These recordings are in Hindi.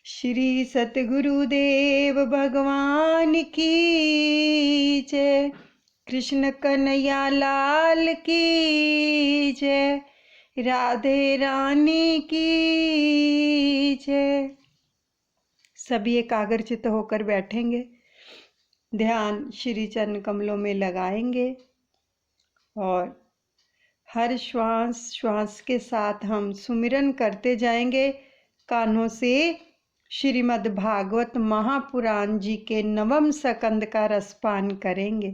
श्री सतगुरुदेव भगवान की जय। कृष्ण कन्हैया लाल की जय। राधे रानी की जय। सभी एकाग्रचित्त होकर बैठेंगे, ध्यान श्री चरण कमलों में लगाएंगे और हर श्वास श्वास के साथ हम सुमिरन करते जाएंगे। कानों से श्रीमद् भागवत महापुराण जी के 9वें स्कंद का रसपान करेंगे।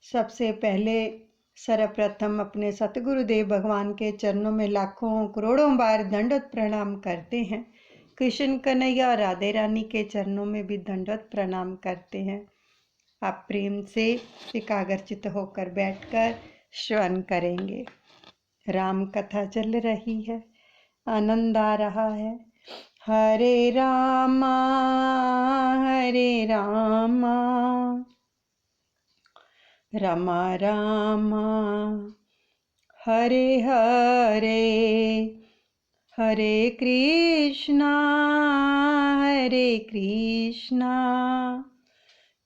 सबसे पहले सर्वप्रथम अपने सतगुरुदेव भगवान के चरणों में लाखों करोड़ों बार दंडवत प्रणाम करते हैं। कृष्ण कन्हैया और राधे रानी के चरणों में भी दंडवत प्रणाम करते हैं। आप प्रेम से एकाग्रचित्त होकर बैठकर श्रवण करेंगे। राम कथा चल रही है, आनंद आ रहा है। हरे रामा रामा रामा हरे हरे, हरे कृष्णा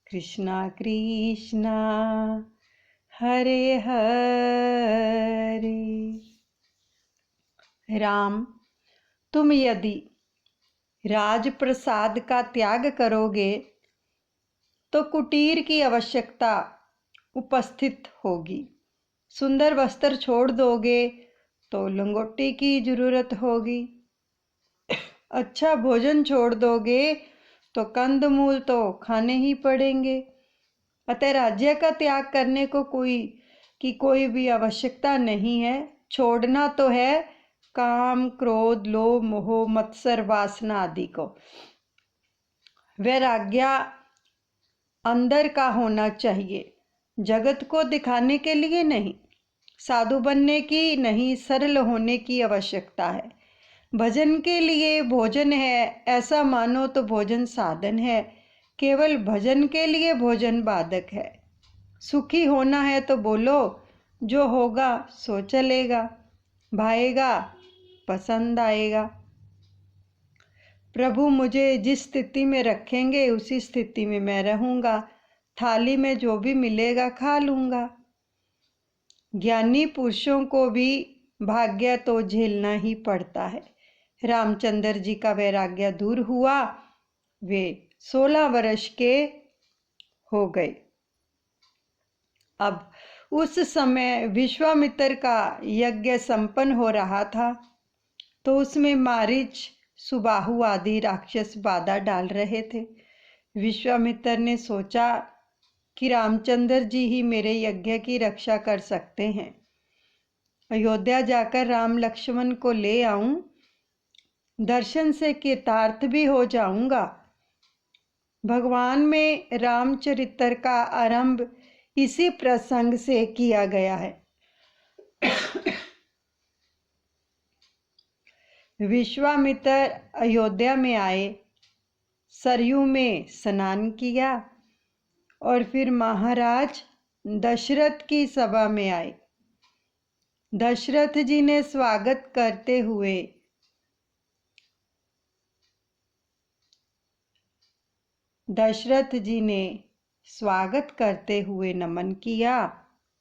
कृष्णा कृष्णा हरे हरे। राम, तुम यदि राजप्रसाद का त्याग करोगे तो कुटीर की आवश्यकता उपस्थित होगी। सुंदर वस्त्र छोड़ दोगे तो लंगोटी की जरूरत होगी। अच्छा भोजन छोड़ दोगे तो कंदमूल तो खाने ही पड़ेंगे। अतः राज्य का त्याग करने को कोई भी आवश्यकता नहीं है। छोड़ना तो है काम, क्रोध, लोभ, मोह, मत्सर, वासना आदि को। वैराग्य अंदर का होना चाहिए, जगत को दिखाने के लिए नहीं। साधु बनने की नहीं, सरल होने की आवश्यकता है। भजन के लिए भोजन है ऐसा मानो तो भोजन साधन है, केवल भजन के लिए भोजन बाधक है। सुखी होना है तो बोलो, जो होगा सो चलेगा, भाएगा, पसंद आएगा। प्रभु मुझे जिस स्थिति में रखेंगे उसी स्थिति में मैं रहूंगा। थाली में जो भी मिलेगा खा लूंगा। ज्ञानी पुरुषों को भी भाग्य तो झेलना ही पड़ता है। रामचंद्र जी का वैराग्य दूर हुआ, वे 16 वर्ष के हो गए। अब उस समय विश्वामित्र का यज्ञ संपन्न हो रहा था, तो उसमें मारीच, सुबाहु आदि राक्षस बाधा डाल रहे थे। विश्वामित्र ने सोचा कि रामचंद्र जी ही मेरे यज्ञ की रक्षा कर सकते हैं। अयोध्या जाकर राम लक्ष्मण को ले आऊं, दर्शन से कृतार्थ भी हो जाऊंगा। भगवान में रामचरित्र का आरंभ इसी प्रसंग से किया गया है। विश्वामित्र अयोध्या में आए, सरयू में स्नान किया और फिर महाराज दशरथ की सभा में आए। दशरथ जी ने स्वागत करते हुए नमन किया।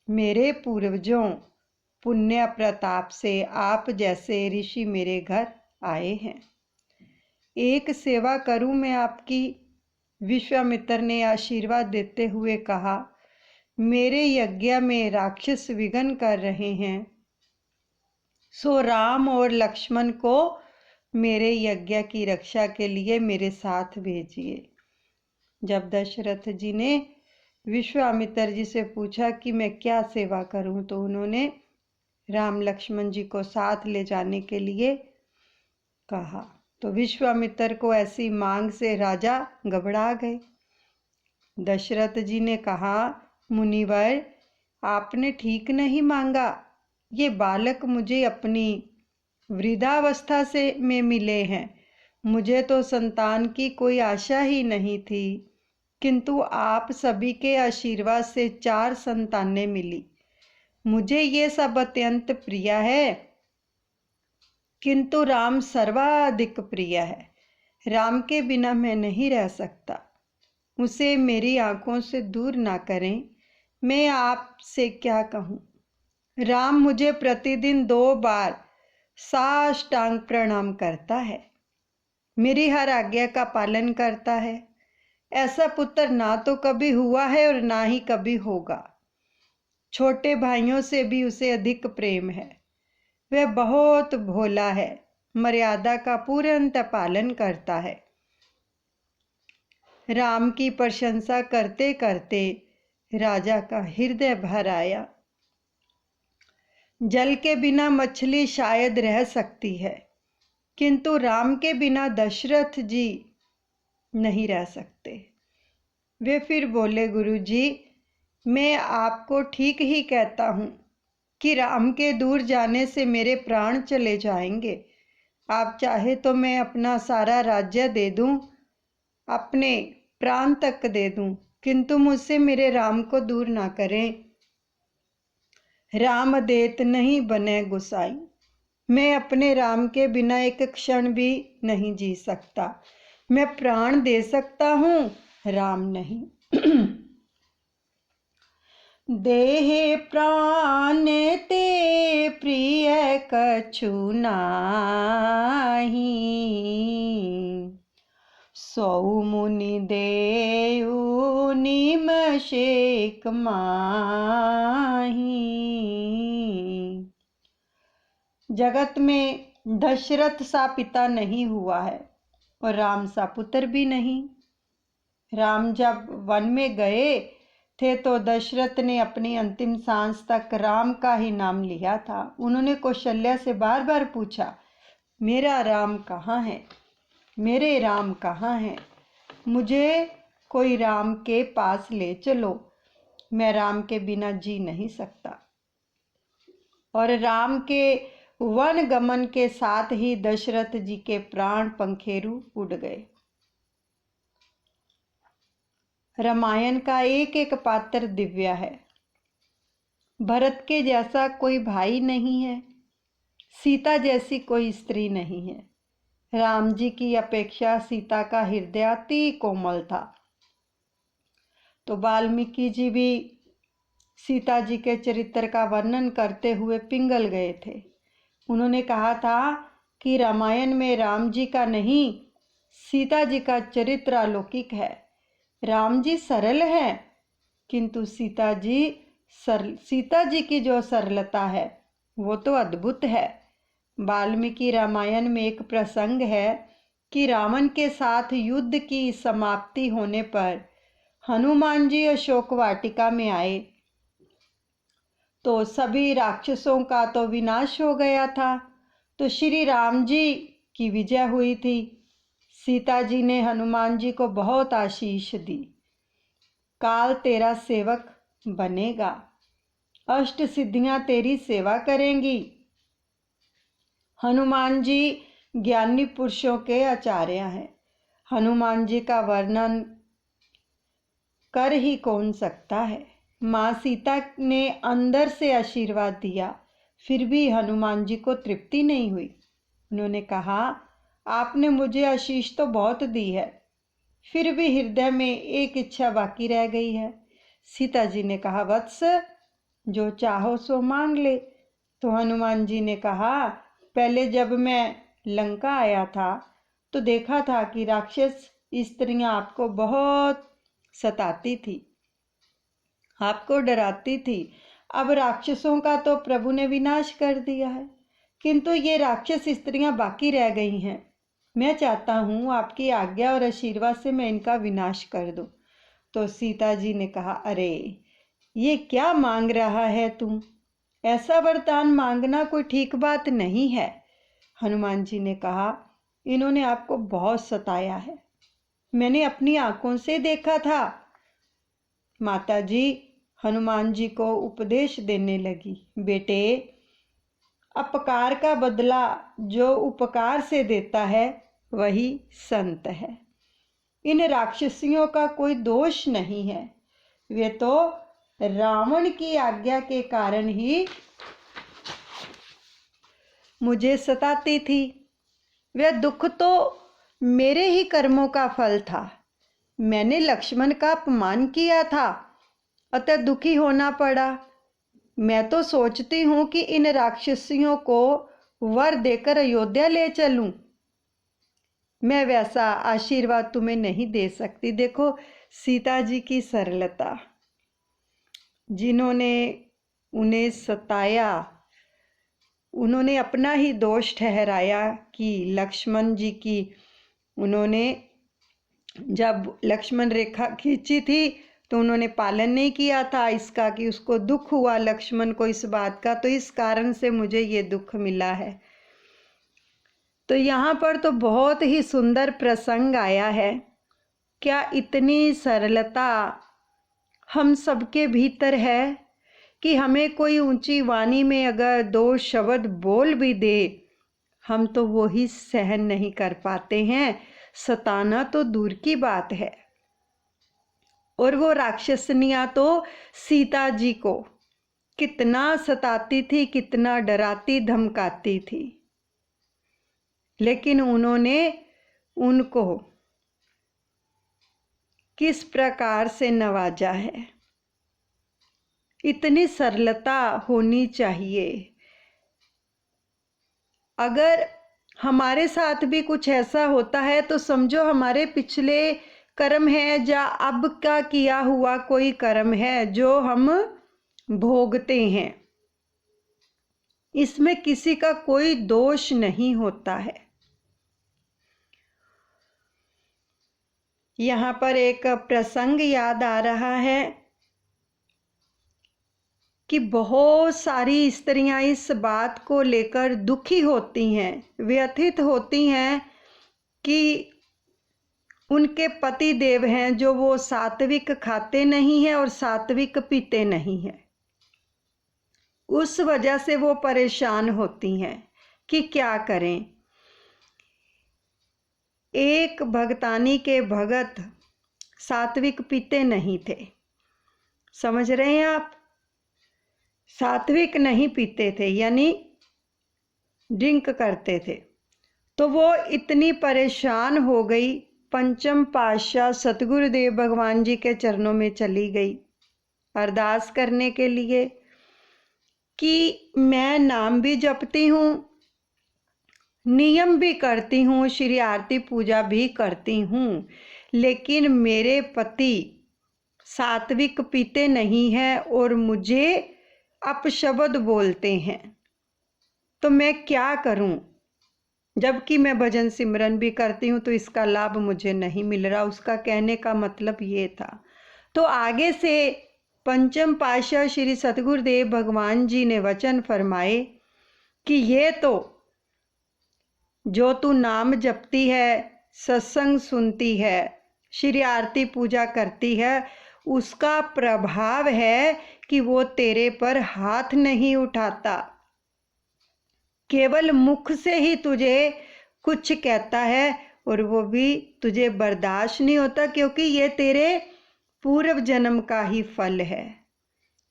मेरे पूर्वजों पुण्य प्रताप से आप जैसे ऋषि मेरे घर आए हैं, एक सेवा करूं मैं आपकी। विश्वामित्र ने आशीर्वाद देते हुए कहा, मेरे यज्ञ में राक्षस विघ्न कर रहे हैं, सो राम और लक्ष्मण को मेरे यज्ञ की रक्षा के लिए मेरे साथ भेजिए। जब दशरथ जी ने विश्वामित्र जी से पूछा कि मैं क्या सेवा करूं, तो उन्होंने राम लक्ष्मण जी को साथ ले जाने के लिए कहा। तो विश्वामित्र को ऐसी मांग से राजा घबरा गए। दशरथ जी ने कहा, मुनिवर, आपने ठीक नहीं मांगा। ये बालक मुझे अपनी वृद्धावस्था में मिले हैं। मुझे तो संतान की कोई आशा ही नहीं थी, किंतु आप सभी के आशीर्वाद से 4 संतानें मिली। मुझे ये सब अत्यंत प्रिय है, किंतु राम सर्वाधिक प्रिय है। राम के बिना मैं नहीं रह सकता। उसे मेरी आंखों से दूर ना करें। मैं आपसे क्या कहूँ। राम मुझे प्रतिदिन 2 बार साष्टांग प्रणाम करता है। मेरी हर आज्ञा का पालन करता है। ऐसा पुत्र ना तो कभी हुआ है और ना ही कभी होगा। छोटे भाइयों से भी उसे अधिक प्रेम है। वह बहुत भोला है, मर्यादा का पूर्णतः पालन करता है। राम की प्रशंसा करते करते राजा का हृदय भर आया। जल के बिना मछली शायद रह सकती है, किंतु राम के बिना दशरथ जी नहीं रह सकते। वे फिर बोले, गुरुजी, मैं आपको ठीक ही कहता हूँ कि राम के दूर जाने से मेरे प्राण चले जाएंगे। आप चाहे तो मैं अपना सारा राज्य दे दूँ, अपने प्राण तक दे दूँ, किंतु मुझसे मेरे राम को दूर ना करें। राम देत नहीं बने गुसाई। मैं अपने राम के बिना एक क्षण भी नहीं जी सकता। मैं प्राण दे सकता हूँ, राम नहीं। देहे प्राण ते प्रिय कछु नाही, सौ मुनि देउ निमषेक माही। जगत में दशरथ सा पिता नहीं हुआ है और राम सा पुत्र भी नहीं। राम जब वन में गए थे तो दशरथ ने अपनी अंतिम सांस तक राम का ही नाम लिया था। उन्होंने कौशल्या से बार बार पूछा, मेरा राम कहाँ है, मेरे राम कहाँ हैं? मुझे कोई राम के पास ले चलो, मैं राम के बिना जी नहीं सकता। और राम के वन गमन के साथ ही दशरथ जी के प्राण पंखेरु उड़ गए। रामायण का एक एक पात्र दिव्य है। भरत के जैसा कोई भाई नहीं है, सीता जैसी कोई स्त्री नहीं है। राम जी की अपेक्षा सीता का हृदय अति कोमल था। तो वाल्मीकि जी भी सीता जी के चरित्र का वर्णन करते हुए पिंगल गए थे। उन्होंने कहा था कि रामायण में राम जी का नहीं, सीता जी का चरित्र अलौकिक है। राम जी सरल है, किंतु सीता जी की जो सरलता है वो तो अद्भुत है। वाल्मीकि रामायण में एक प्रसंग है कि रावण के साथ युद्ध की समाप्ति होने पर हनुमान जी अशोक वाटिका में आए तो सभी राक्षसों का तो विनाश हो गया था, तो श्री राम जी की विजय हुई थी। सीता जी ने हनुमान जी को बहुत आशीष दी। काल तेरा सेवक बनेगा, अष्ट सिद्धियां तेरी सेवा करेंगी। हनुमान जी ज्ञानी पुरुषों के आचार्य हैं। हनुमान जी का वर्णन कर ही कौन सकता है। माँ सीता ने अंदर से आशीर्वाद दिया, फिर भी हनुमान जी को तृप्ति नहीं हुई। उन्होंने कहा, आपने मुझे आशीष तो बहुत दी है, फिर भी हृदय में एक इच्छा बाकी रह गई है। सीता जी ने कहा, वत्स, जो चाहो सो मांग ले। तो हनुमान जी ने कहा, पहले जब मैं लंका आया था तो देखा था कि राक्षस स्त्रियां आपको बहुत सताती थी, आपको डराती थी। अब राक्षसों का तो प्रभु ने विनाश कर दिया है, किंतु ये राक्षस स्त्रियां बाकी रह गई हैं। मैं चाहता हूँ आपकी आज्ञा और आशीर्वाद से मैं इनका विनाश कर दूँ। तो सीता जी ने कहा, अरे ये क्या मांग रहा है तुम? ऐसा वरदान मांगना कोई ठीक बात नहीं है। हनुमान जी ने कहा, इन्होंने आपको बहुत सताया है, मैंने अपनी आंखों से देखा था। माता जी हनुमान जी को उपदेश देने लगी, बेटे, अपकार का बदला जो उपकार से देता है वही संत है। इन राक्षसियों का कोई दोष नहीं है, वे तो रावण की आज्ञा के कारण ही मुझे सताती थी। वह दुख तो मेरे ही कर्मों का फल था। मैंने लक्ष्मण का अपमान किया था, अतः दुखी होना पड़ा। मैं तो सोचती हूँ कि इन राक्षसियों को वर देकर अयोध्या ले चलूं। मैं वैसा आशीर्वाद तुम्हें नहीं दे सकती। देखो सीता जी की सरलता, जिन्होंने उन्हें सताया उन्होंने अपना ही दोष ठहराया कि लक्ष्मण जी की, उन्होंने जब लक्ष्मण रेखा खींची थी तो उन्होंने पालन नहीं किया था इसका, कि उसको दुख हुआ लक्ष्मण को इस बात का, तो इस कारण से मुझे ये दुख मिला है। तो यहाँ पर तो बहुत ही सुंदर प्रसंग आया है। क्या इतनी सरलता हम सबके भीतर है कि हमें कोई ऊंची वाणी में अगर 2 शब्द बोल भी दे, हम तो वो ही सहन नहीं कर पाते हैं, सताना तो दूर की बात है। और वो राक्षसनियाँ तो सीता जी को कितना सताती थी, कितना डराती धमकाती थी, लेकिन उन्होंने उनको किस प्रकार से नवाजा है। इतनी सरलता होनी चाहिए। अगर हमारे साथ भी कुछ ऐसा होता है तो समझो हमारे पिछले कर्म है या अब का किया हुआ कोई कर्म है जो हम भोगते हैं। इसमें किसी का कोई दोष नहीं होता है। यहाँ पर एक प्रसंग याद आ रहा है कि बहुत सारी स्त्रियां इस बात को लेकर दुखी होती हैं, व्यथित होती हैं कि उनके पति देव हैं जो वो सात्विक खाते नहीं हैं और सात्विक पीते नहीं हैं। उस वजह से वो परेशान होती हैं कि क्या करें। एक भगतानी के भगत सात्विक पीते नहीं थे, समझ रहे हैं आप, सात्विक नहीं पीते थे यानी ड्रिंक करते थे। तो वो इतनी परेशान हो गई, पंचम पातशाह सतगुरुदेव भगवान जी के चरणों में चली गई अरदास करने के लिए कि मैं नाम भी जपती हूँ, नियम भी करती हूँ, श्री आरती पूजा भी करती हूँ, लेकिन मेरे पति सात्विक पीते नहीं हैं और मुझे अपशब्द बोलते हैं, तो मैं क्या करूं? जबकि मैं भजन सिमरन भी करती हूं तो इसका लाभ मुझे नहीं मिल रहा। उसका कहने का मतलब ये था। तो आगे से पंचम पातशाह श्री सतगुरुदेव भगवान जी ने वचन फरमाए कि ये तो जो तू नाम जपती है, सत्संग सुनती है, श्री आरती पूजा करती है, उसका प्रभाव है कि वो तेरे पर हाथ नहीं उठाता, केवल मुख से ही तुझे कुछ कहता है और वो भी तुझे बर्दाश्त नहीं होता, क्योंकि ये तेरे पूर्व जन्म का ही फल है।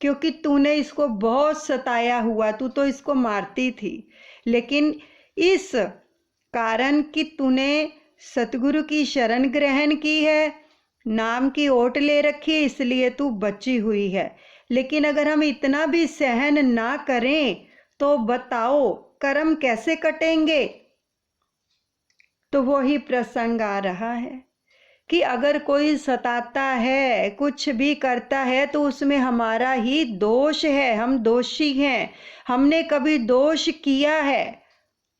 क्योंकि तूने इसको बहुत सताया हुआ, तू तो इसको मारती थी, लेकिन इस कारण कि तूने सतगुरु की शरण ग्रहण की है, नाम की ओट ले रखी है, इसलिए तू बची हुई है। लेकिन अगर हम इतना भी सहन ना करें तो बताओ कर्म कैसे कटेंगे? तो वो ही प्रसंग आ रहा है कि अगर कोई सताता है, कुछ भी करता है, तो उसमें हमारा ही दोष है, हम दोषी हैं। हमने कभी दोष किया है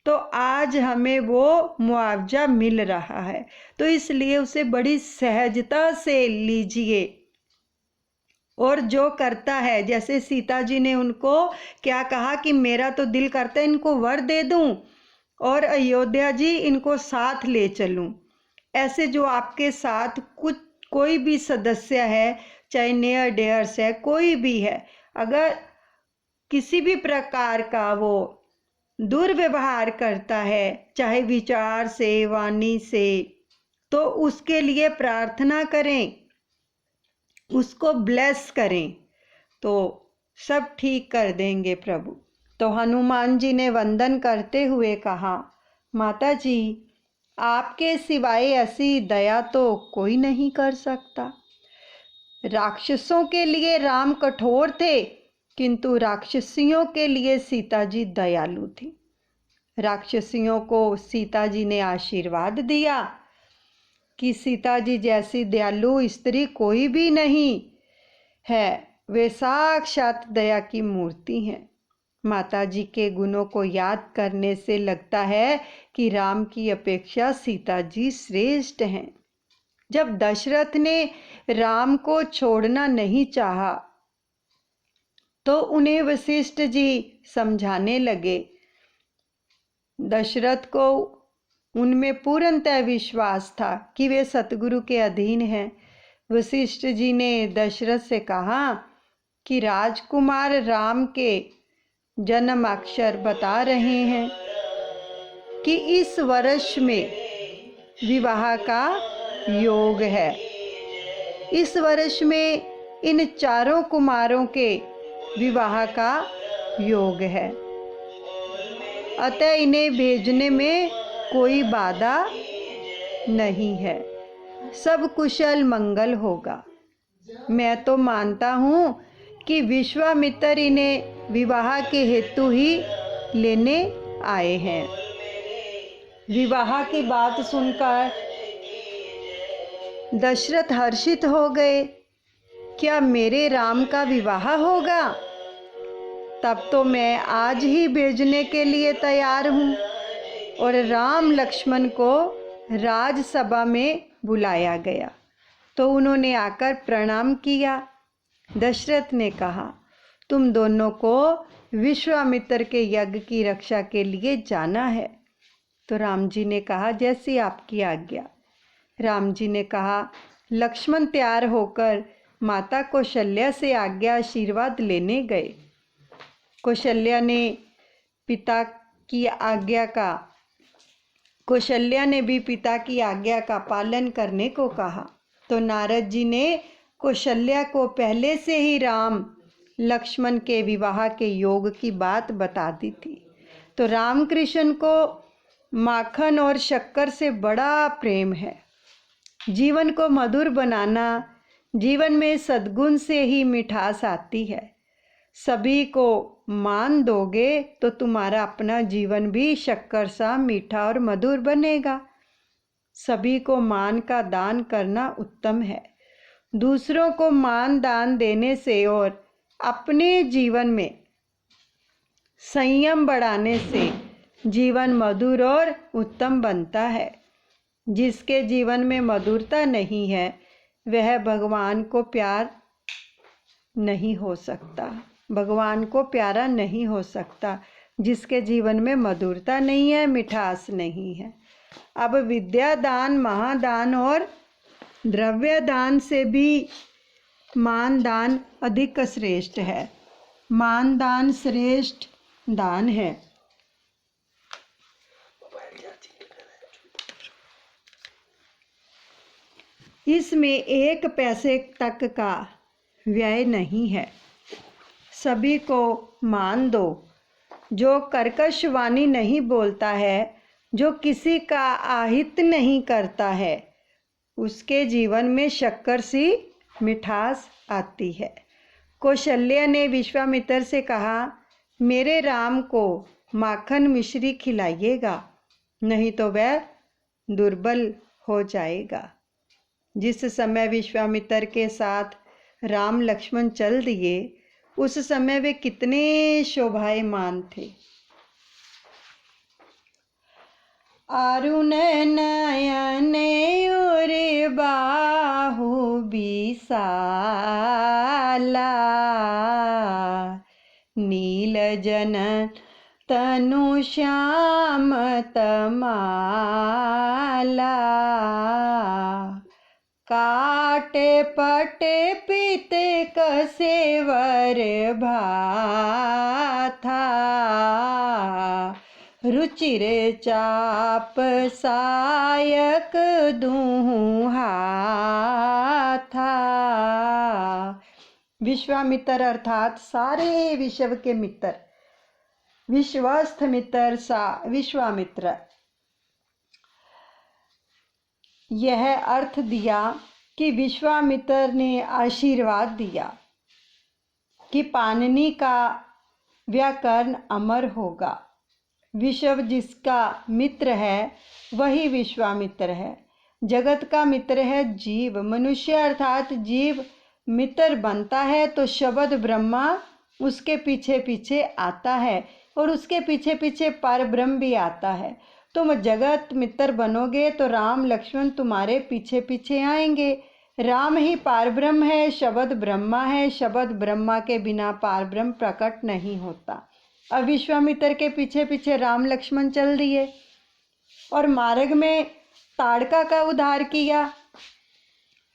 तो आज हमें वो मुआवजा मिल रहा है, तो इसलिए उसे बड़ी सहजता से लीजिए। और जो करता है, जैसे सीता जी ने उनको क्या कहा कि मेरा तो दिल करता है इनको वर दे दूं और अयोध्या जी इनको साथ ले चलूं। ऐसे जो आपके साथ कुछ कोई भी सदस्य है, चाहे नियर डेयर्स है, कोई भी है, अगर किसी भी प्रकार का वो दुर्व्यवहार करता है, चाहे विचार से, वाणी से, तो उसके लिए प्रार्थना करें, उसको ब्लेस करें, तो सब ठीक कर देंगे प्रभु। तो हनुमान जी ने वंदन करते हुए कहा, माता जी, आपके सिवाय ऐसी दया तो कोई नहीं कर सकता। राक्षसों के लिए राम कठोर थे, किंतु राक्षसियों के लिए सीता जी दयालु थी। राक्षसियों को सीता जी ने आशीर्वाद दिया कि सीता जी जैसी दयालु स्त्री कोई भी नहीं है, वे साक्षात दया की मूर्ति हैं। माता जी के गुणों को याद करने से लगता है कि राम की अपेक्षा सीता जी श्रेष्ठ हैं। जब दशरथ ने राम को छोड़ना नहीं चाहा तो उन्हें वशिष्ठ जी समझाने लगे। दशरथ को उनमें पूर्णतः विश्वास था कि वे सतगुरु के अधीन हैं। वशिष्ठ जी ने दशरथ से कहा कि राजकुमार राम के जन्म अक्षर बता रहे हैं कि इस वर्ष में विवाह का योग है। इस वर्ष में इन चारों कुमारों के विवाह का योग है, अतः इन्हें भेजने में कोई बाधा नहीं है, सब कुशल मंगल होगा। मैं तो मानता हूँ कि विश्वामित्र इन्हें विवाह के हेतु ही लेने आए हैं। विवाह की बात सुनकर दशरथ हर्षित हो गए। क्या मेरे राम का विवाह होगा? तब तो मैं आज ही भेजने के लिए तैयार हूँ। और राम लक्ष्मण को राजसभा में बुलाया गया तो उन्होंने आकर प्रणाम किया। दशरथ ने कहा, तुम दोनों को विश्वामित्र के यज्ञ की रक्षा के लिए जाना है। तो राम जी ने कहा, जैसी आपकी आज्ञा। राम जी ने कहा, लक्ष्मण तैयार होकर माता कौशल्या से आज्ञा आशीर्वाद लेने गए। कौशल्या ने भी पिता की आज्ञा का पालन करने को कहा। तो नारद जी ने कौशल्या को पहले से ही राम लक्ष्मण के विवाह के योग की बात बता दी थी। तो रामकृष्ण को माखन और शक्कर से बड़ा प्रेम है। जीवन को मधुर बनाना, जीवन में सद्गुण से ही मिठास आती है। सभी को मान दोगे तो तुम्हारा अपना जीवन भी शक्कर सा मीठा और मधुर बनेगा। सभी को मान का दान करना उत्तम है। दूसरों को मान दान देने से और अपने जीवन में संयम बढ़ाने से जीवन मधुर और उत्तम बनता है। जिसके जीवन में मधुरता नहीं है वह भगवान को प्यार नहीं हो सकता, भगवान को प्यारा नहीं हो सकता। जिसके जीवन में मधुरता नहीं है, मिठास नहीं है। अब विद्या दान, महादान और द्रव्य दान से भी मान दान अधिक श्रेष्ठ है। मान दान श्रेष्ठ दान है। इसमें एक पैसे तक का व्यय नहीं है। सभी को मान दो। जो कर्कश वाणी नहीं बोलता है, जो किसी का आहित नहीं करता है, उसके जीवन में शक्कर सी मिठास आती है। कौशल्या ने विश्वामित्र से कहा, मेरे राम को माखन मिश्री खिलाइएगा, नहीं तो वह दुर्बल हो जाएगा। जिस समय विश्वामित्र के साथ राम लक्ष्मण चल दिए, उस समय वे कितने शोभायमान थे। अरुण नयन उर बाहु विशाला, नील जनन तनु श्याम तमाला, काटे पटे पित कसेवर भाथा, रुचिर चाप सायक दूँ हाथा। विश्वामित्र अर्थात सारे विश्व के मित्र विश्वस्थ मित्र सा विश्वामित्र। यह अर्थ दिया कि विश्वामित्र ने आशीर्वाद दिया कि पाणिनि का व्याकरण अमर होगा। विश्व जिसका मित्र है वही विश्वामित्र है। जगत का मित्र है जीव। मनुष्य अर्थात जीव मित्र बनता है तो शब्द ब्रह्मा उसके पीछे पीछे आता है और उसके पीछे पीछे पर ब्रह्म भी आता है। तुम जगत मित्र बनोगे तो राम लक्ष्मण तुम्हारे पीछे पीछे आएंगे। राम ही पार ब्रह्म है, शब्द ब्रह्मा है। शब्द ब्रह्मा के बिना पार ब्रह्म प्रकट नहीं होता। अब विश्वामित्र के पीछे पीछे राम लक्ष्मण चल दिए और मार्ग में ताड़का का उद्धार किया।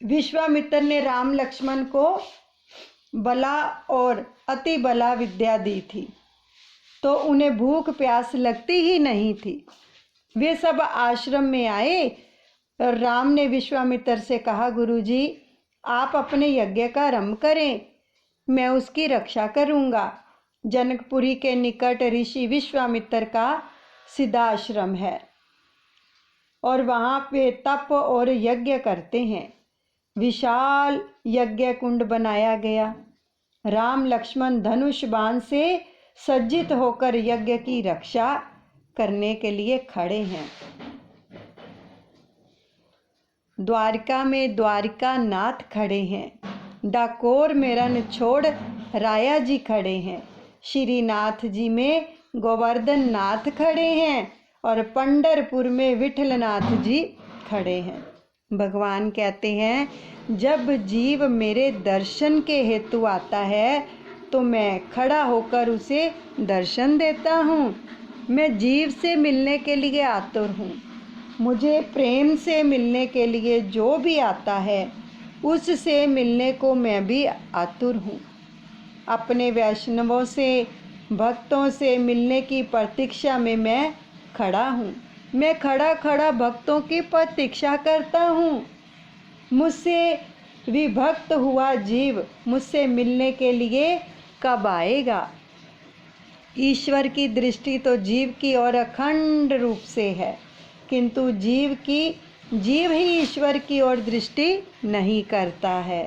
विश्वामित्र ने राम लक्ष्मण को बला और अति बला विद्या दी थी तो उन्हें भूख प्यास लगती ही नहीं थी। वे सब आश्रम में आए और राम ने विश्वामित्र से कहा, गुरुजी आप अपने यज्ञ का आरंभ करें, मैं उसकी रक्षा करूँगा। जनकपुरी के निकट ऋषि विश्वामित्र का सिद्धाश्रम है और वहाँ पे तप और यज्ञ करते हैं। विशाल यज्ञ कुंड बनाया गया। राम लक्ष्मण धनुष बाण से सज्जित होकर यज्ञ की रक्षा करने के लिए खड़े हैं। द्वारका में द्वारिका नाथ खड़े हैं। डाकोर में रण छोड़ राया जी खड़े हैं। श्रीनाथ जी में गोवर्धन नाथ खड़े हैं और पंढरपुर में विठलनाथ जी खड़े हैं। भगवान कहते हैं, जब जीव मेरे दर्शन के हेतु आता है तो मैं खड़ा होकर उसे दर्शन देता हूँ। मैं जीव से मिलने के लिए आतुर हूँ। मुझे प्रेम से मिलने के लिए जो भी आता है उससे मिलने को मैं भी आतुर हूँ। अपने वैष्णवों से भक्तों से मिलने की प्रतीक्षा में मैं खड़ा हूँ। मैं खड़ा खड़ा भक्तों की प्रतीक्षा करता हूँ। मुझसे विभक्त हुआ जीव मुझसे मिलने के लिए कब आएगा। ईश्वर की दृष्टि तो जीव की ओर अखंड रूप से है, किंतु जीव ही ईश्वर की ओर दृष्टि नहीं करता है।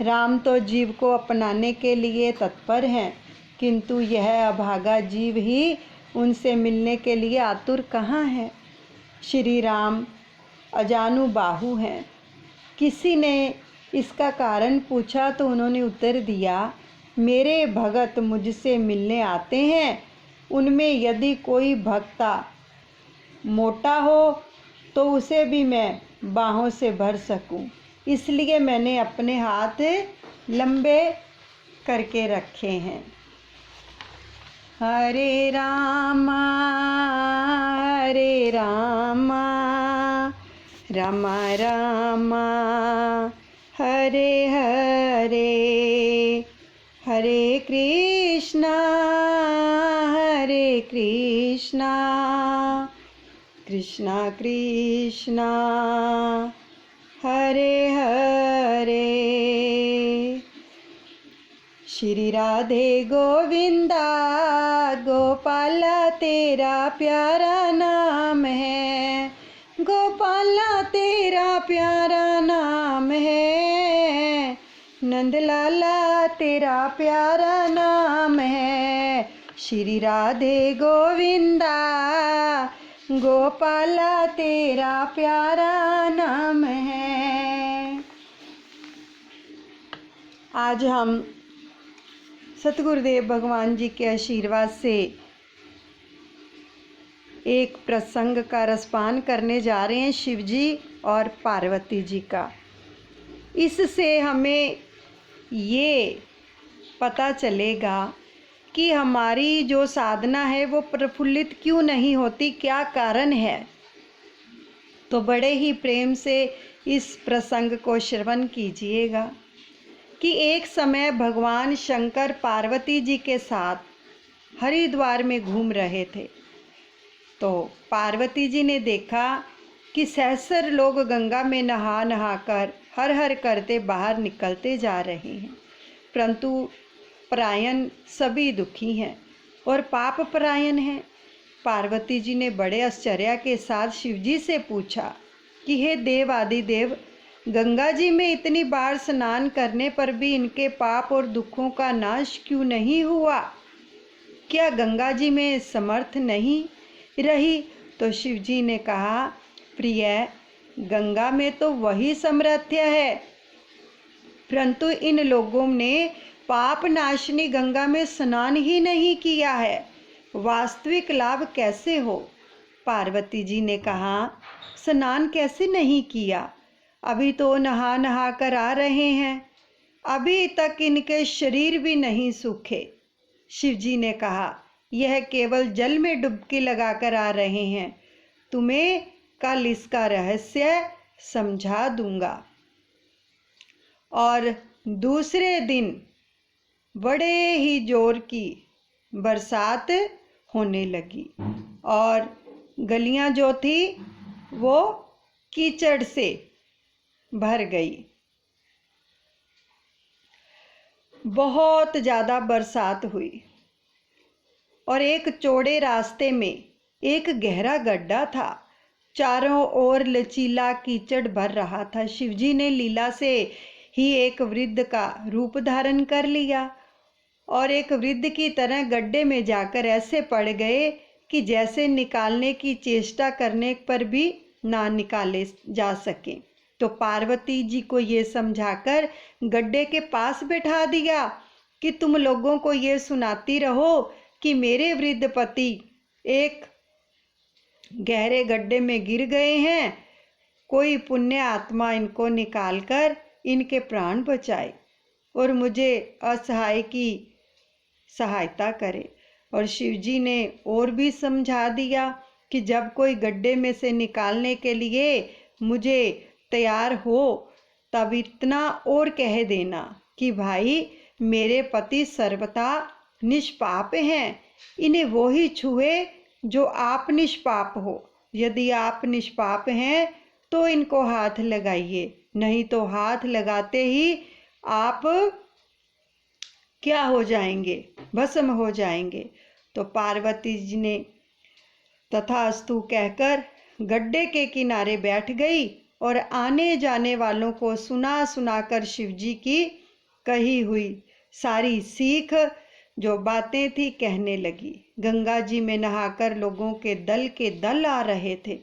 राम तो जीव को अपनाने के लिए तत्पर हैं, किंतु यह अभागा जीव ही उनसे मिलने के लिए आतुर कहाँ है। श्री राम अजानुबाहु हैं। किसी ने इसका कारण पूछा तो उन्होंने उत्तर दिया, मेरे भगत मुझसे मिलने आते हैं, उनमें यदि कोई भक्ता मोटा हो तो उसे भी मैं बाहों से भर सकूं, इसलिए मैंने अपने हाथ लंबे करके रखे हैं। हरे रामा रामा रामा हरे हरे, हरे कृष्णा कृष्णा कृष्णा हरे हरे। श्री राधे गोविंदा गोपाला तेरा प्यारा नाम है, गोपाला तेरा प्यारा नाम है, नंदलाला तेरा प्यारा नाम है। श्री राधे गोविंदा गोपाला तेरा प्यारा नाम है। आज हम सतगुरुदेव भगवान जी के आशीर्वाद से एक प्रसंग का रसपान करने जा रहे हैं, शिव जी और पार्वती जी का। इससे हमें ये पता चलेगा कि हमारी जो साधना है वो प्रफुल्लित क्यों नहीं होती, क्या कारण है। तो बड़े ही प्रेम से इस प्रसंग को श्रवण कीजिएगा कि एक समय भगवान शंकर पार्वती जी के साथ हरिद्वार में घूम रहे थे। तो पार्वती जी ने देखा कि सहस्र लोग गंगा में नहा नहा कर हर हर करते बाहर निकलते जा रहे हैं, परंतु प्रायण सभी दुखी हैं। और पाप परायण हैं। पार्वती जी ने बड़े आश्चर्य के साथ शिवजी से पूछा कि हे देव आदिदेव, गंगा जी में इतनी बार स्नान करने पर भी इनके पाप और दुखों का नाश क्यों नहीं हुआ? क्या गंगा जी में समर्थ नहीं रही? तो शिवजी ने कहा, प्रिय, गंगा में तो वही सामर्थ्य है, परंतु इन लोगों ने पाप नाशनी गंगा में स्नान ही नहीं किया है। वास्तविक लाभ कैसे हो? पार्वती जी ने कहा, स्नान कैसे नहीं किया? अभी तो नहा नहा कर आ रहे हैं, अभी तक इनके शरीर भी नहीं सूखे। शिवजी ने कहा, यह केवल जल में डुबकी लगाकर आ रहे हैं, तुम्हें कल इसका रहस्य समझा दूंगा। और दूसरे दिन बड़े ही जोर की बरसात होने लगी और गलियां जो थी वो कीचड़ से भर गई। बहुत ज़्यादा बरसात हुई और एक चौड़े रास्ते में एक गहरा गड्ढा था। चारों ओर लचीला कीचड़ भर रहा था। शिवजी ने लीला से ही एक वृद्ध का रूप धारण कर लिया और एक वृद्ध की तरह गड्ढे में जाकर ऐसे पड़ गए कि जैसे निकालने की चेष्टा करने पर भी ना निकाले जा सके। तो पार्वती जी को ये समझाकर गड्ढे के पास बैठा दिया कि तुम लोगों को ये सुनाती रहो कि मेरे वृद्ध पति एक गहरे गड्ढे में गिर गए हैं, कोई पुण्य आत्मा इनको निकालकर इनके प्राण बचाए और मुझे असहाय की सहायता करे। और शिवजी ने और भी समझा दिया कि जब कोई गड्ढे में से निकालने के लिए मुझे तैयार हो तब इतना और कह देना कि भाई, मेरे पति सर्वथा निष्पाप हैं, इन्हें वो ही छुए जो आप निष्पाप हो। यदि आप निष्पाप हैं तो इनको हाथ लगाइए, नहीं तो हाथ लगाते ही आप क्या हो जाएंगे? भस्म हो जाएंगे। तो पार्वती जी ने तथास्तु कहकर गड्ढे के किनारे बैठ गई और आने जाने वालों को सुना सुनाकर शिवजी की कही हुई सारी सीख जो बातें थी कहने लगी। गंगा जी में नहाकर लोगों के दल आ रहे थे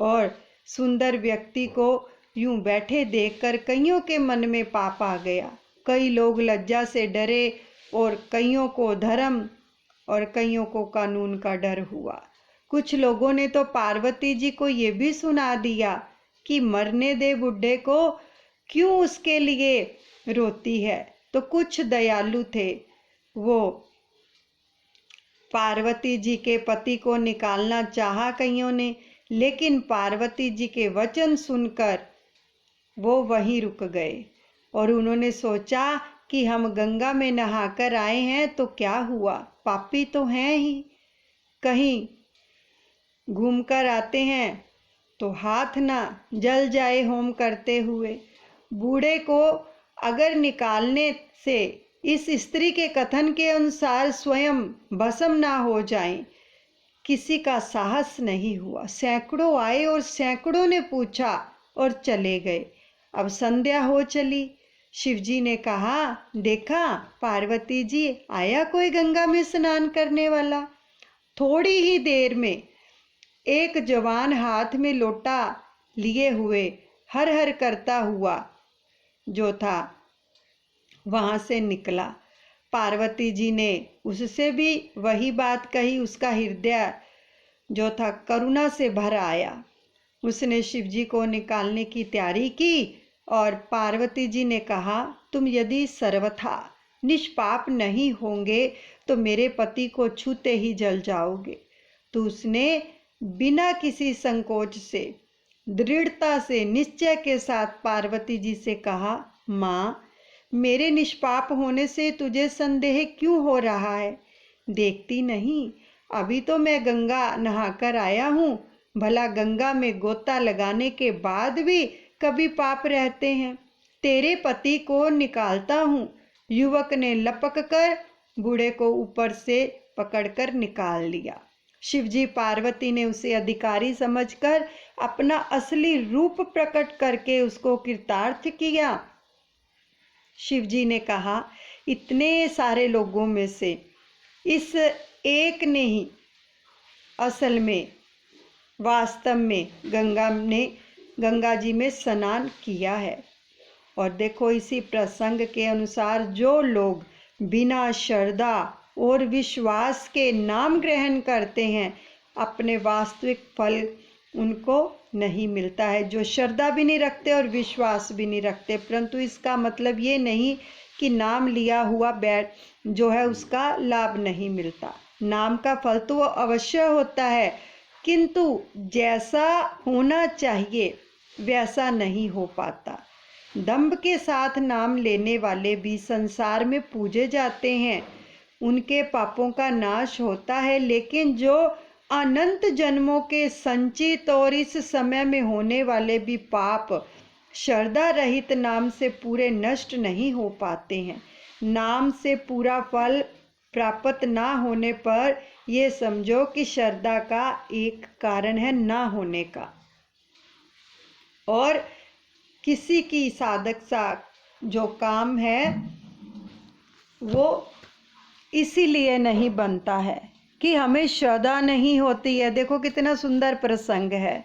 और सुंदर व्यक्ति को यूं बैठे देखकर कईयों के मन में पाप आ गया। कई लोग लज्जा से डरे और कईयों को धर्म और कईयों को कानून का डर हुआ। कुछ लोगों ने तो पार्वती जी को ये भी सुना दिया कि मरने दे बुड्ढे को, क्यों उसके लिए रोती है। तो कुछ दयालु थे, वो पार्वती जी के पति को निकालना चाहा कईयों ने, लेकिन पार्वती जी के वचन सुनकर वो वहीं रुक गए और उन्होंने सोचा कि हम गंगा में नहाकर आए हैं तो क्या हुआ, पापी तो हैं ही, कहीं घूमकर आते हैं तो हाथ ना जल जाए होम करते हुए। बूढ़े को अगर निकालने से इस स्त्री के कथन के अनुसार स्वयं भस्म ना हो जाएं, किसी का साहस नहीं हुआ। सैकड़ों आए और सैकड़ों ने पूछा और चले गए। अब संध्या हो चली। शिवजी ने कहा, देखा पार्वती जी, आया कोई गंगा में स्नान करने वाला। थोड़ी ही देर में एक जवान हाथ में लोटा लिए हुए हर हर करता हुआ जो था वहां से निकला। पार्वती जी ने उससे भी वही बात कही। उसका हृदय जो था करुणा से भर आया। उसने शिवजी को निकालने की तैयारी की और पार्वती जी ने कहा, तुम यदि सर्वथा निष्पाप नहीं होंगे तो मेरे पति को छूते ही जल जाओगे। तो उसने बिना किसी संकोच से, दृढ़ता से, निश्चय के साथ पार्वती जी से कहा, माँ, मेरे निष्पाप होने से तुझे संदेह क्यों हो रहा है? देखती नहीं, अभी तो मैं गंगा नहाकर आया हूँ। भला गंगा में गोता लगाने के बाद भी कभी पाप रहते हैं। तेरे पति को निकालता हूँ। युवक ने लपक कर बूढ़े को ऊपर से पकड़कर निकाल लिया। शिवजी पार्वती ने उसे अधिकारी समझकर अपना असली रूप प्रकट करके उसको कृतार्थ किया। शिवजी ने कहा, इतने सारे लोगों में से इस एक ने ही असल में वास्तव में गंगा जी में स्नान किया है। और देखो, इसी प्रसंग के अनुसार जो लोग बिना श्रद्धा और विश्वास के नाम ग्रहण करते हैं, अपने वास्तविक फल उनको नहीं मिलता है। जो श्रद्धा भी नहीं रखते और विश्वास भी नहीं रखते, परंतु इसका मतलब ये नहीं कि नाम लिया हुआ जो है उसका लाभ नहीं मिलता। नाम का फल तो वो अवश्य होता है, किंतु जैसा होना चाहिए वैसा नहीं हो पाता। दंभ के साथ नाम लेने वाले भी संसार में पूजे जाते हैं, उनके पापों का नाश होता है, लेकिन जो अनंत जन्मों के संचित और इस समय में होने वाले भी पाप श्रद्धा रहित नाम से पूरे नष्ट नहीं हो पाते हैं। नाम से पूरा फल प्राप्त ना होने पर ये समझो कि श्रद्धा का एक कारण है ना होने का। और किसी की साधक सा जो काम है वो इसीलिए नहीं बनता है कि हमें श्रद्धा नहीं होती है। देखो कितना सुंदर प्रसंग है।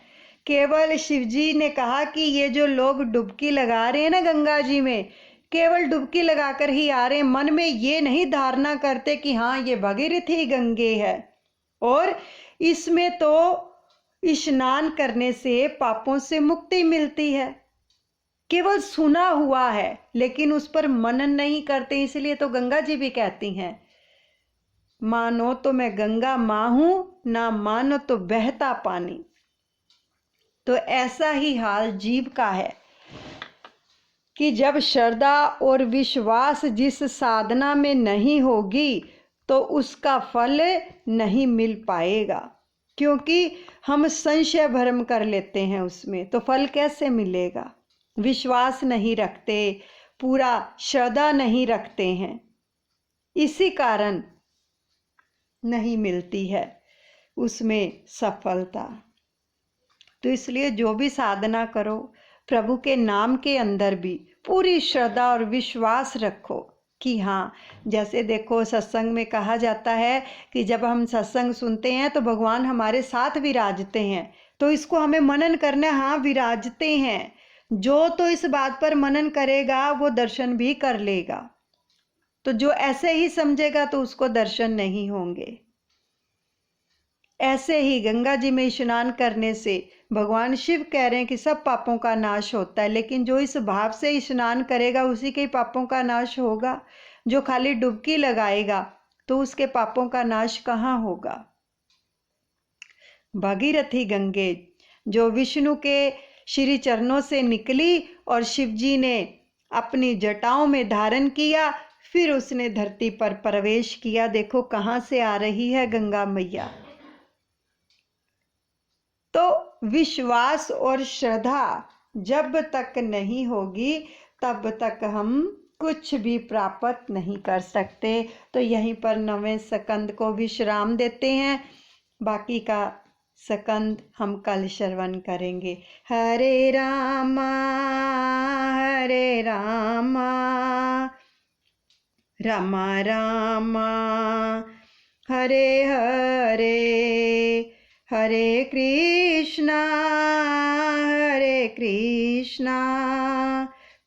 केवल शिवजी ने कहा कि ये जो लोग डुबकी लगा रहे हैं ना गंगा जी में, केवल डुबकी लगाकर ही आ रहे हैं, मन में ये नहीं धारणा करते कि हाँ ये भगीरथी गंगे है और इसमें तो स्नान करने से पापों से मुक्ति मिलती है। केवल सुना हुआ है लेकिन उस पर मनन नहीं करते। इसलिए तो गंगा जी भी कहती हैं, मानो तो मैं गंगा माँ हूँ, ना मानो तो बहता पानी। तो ऐसा ही हाल जीव का है कि जब श्रद्धा और विश्वास जिस साधना में नहीं होगी तो उसका फल नहीं मिल पाएगा, क्योंकि हम संशय भ्रम कर लेते हैं उसमें, तो फल कैसे मिलेगा। विश्वास नहीं रखते, पूरा श्रद्धा नहीं रखते हैं, इसी कारण नहीं मिलती है उसमें सफलता। तो इसलिए जो भी साधना करो, प्रभु के नाम के अंदर भी पूरी श्रद्धा और विश्वास रखो कि हाँ, जैसे देखो सत्संग में कहा जाता है कि जब हम सत्संग सुनते हैं तो भगवान हमारे साथ विराजते हैं, तो इसको हमें मनन करना है। हाँ, विराजते हैं, जो तो इस बात पर मनन करेगा वो दर्शन भी कर लेगा, तो जो ऐसे ही समझेगा तो उसको दर्शन नहीं होंगे। ऐसे ही गंगा जी में स्नान करने से भगवान शिव कह रहे हैं कि सब पापों का नाश होता है, लेकिन जो इस भाव से स्नान करेगा उसी के पापों का नाश होगा। जो खाली डुबकी लगाएगा तो उसके पापों का नाश कहाँ होगा। भागीरथी गंगे जो विष्णु के श्री चरणों से निकली और शिव जी ने अपनी जटाओं में धारण किया, फिर उसने धरती पर प्रवेश किया। देखो कहाँ से आ रही है गंगा मैया। तो विश्वास और श्रद्धा जब तक नहीं होगी तब तक हम कुछ भी प्राप्त नहीं कर सकते। तो यहीं पर 9वें स्कंद को विश्राम देते हैं, बाकी का स्कंद हम कल श्रवण करेंगे। हरे रामा रामा रामा हरे हरे, हरे कृष्णा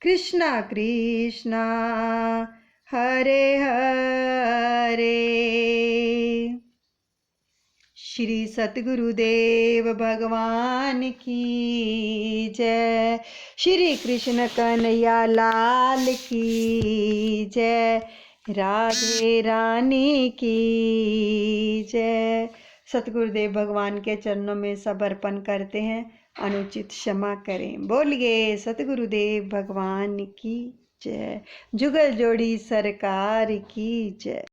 कृष्णा कृष्णा हरे हरे। श्री सतगुरुदेव भगवान की जय। श्री कृष्ण कन्हैया लाल की जय। राधे रानी की जय। सतगुरुदेव भगवान के चरणों में सब अर्पण करते हैं, अनुचित क्षमा करें। बोलिए सतगुरुदेव भगवान की जय। जुगल जोड़ी सरकार की जय।